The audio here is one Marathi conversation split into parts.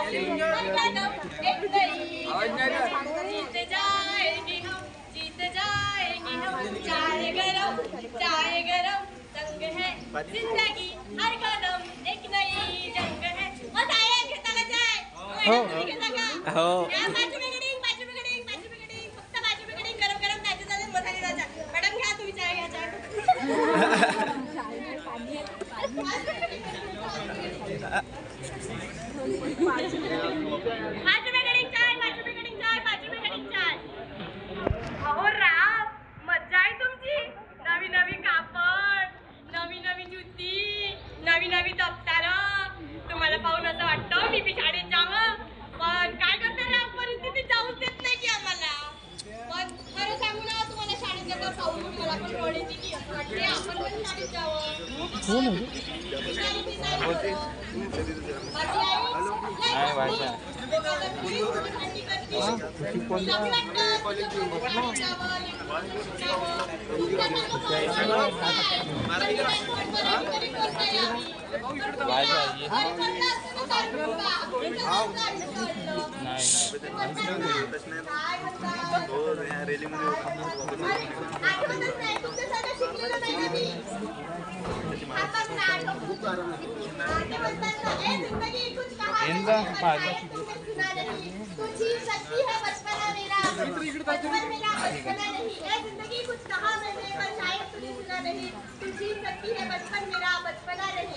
हर कदम एक नई जीत जाएंगे हम, जीत जाएंगे हम। चाय गरम तंग है जिंदगी, हर कदम एक नई जंग है। मग आहे घेता का चाय? मॅडम घेता का? हो बाजू बिगडिंग फक्त बाजू बिगडिंग गरम गरम त्याच्या झाले मसाले राजा। मॅडम घ्या तुम्ही चाय, घ्या चाय। अहो राम, मज्जा आहे तुमची। नवी नवी कापड, नवी नवी जुती, नवी नवी दप्तर। तुम्हाला पाहून असं वाटतं मी बी शाळेत जावं, पण काय करता राम, परिस्थिती जाऊच देत नाही की आम्हाला। पण खरं सांगू ना, तुम्हाला शाळेत जाता पाहून मला पण रोड येते की असं वाटते आपण पण शाळेत जावं। तुझी शक्ति है बचपना मेरा, बचपन मेरा बचपना नहीं। ए जिंदगी कुछ कहा मैंने पर शायद तूने सुना नहीं। तुझी शक्ति है बचपन मेरा बचपना नहीं।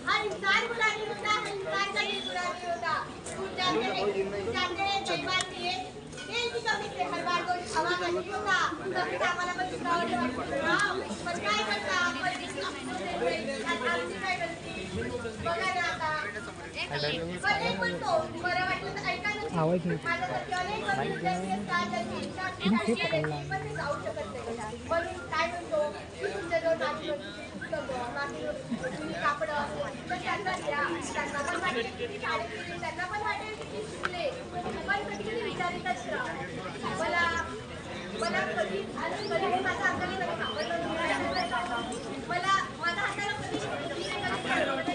हर इंसान बुरा नहीं होता, हर इंसान का दिल बुरा नहीं होता। तू जानते हैं कई बार तेल की कमी से हर बार कोई हवा का नहीं होता। कभी आम्हाला पण दुसरावर वाटतं, पण काय करता आमची काय गलती? बघा ना आता पण एक म्हणतो, बरं वाटलं तर ऐका ना। माझ्यासाठी अनेक कमी विद्यार्थी असतात, त्यांची इच्छा पण ते जाऊ शकत नाही। म्हणून काय म्हणतो की तुमच्याजवळ माझी पुस्तकं, माझी कापडं तर त्यांना द्या। त्यांना पण वाटेल की शाळेत गेली, त्यांना पण वाटेल की शिकले, पण कधी विचारितच राहा मला कधी माझ्या अंगाने कधी सापडलं मला माझ्या हाताला कधी मला कधी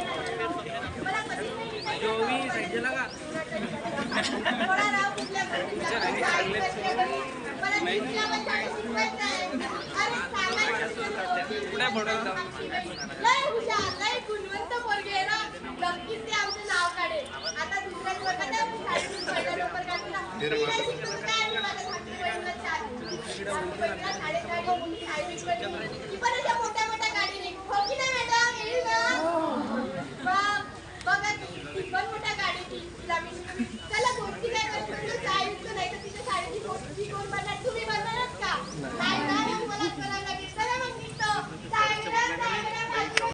थोडा राव कुठल्या लय गुणवंत पोरगे ना, नक्कीच ते आमचं नाव काढेल। आता दुसऱ्याच वर्गात पहिल्या नंबर काढला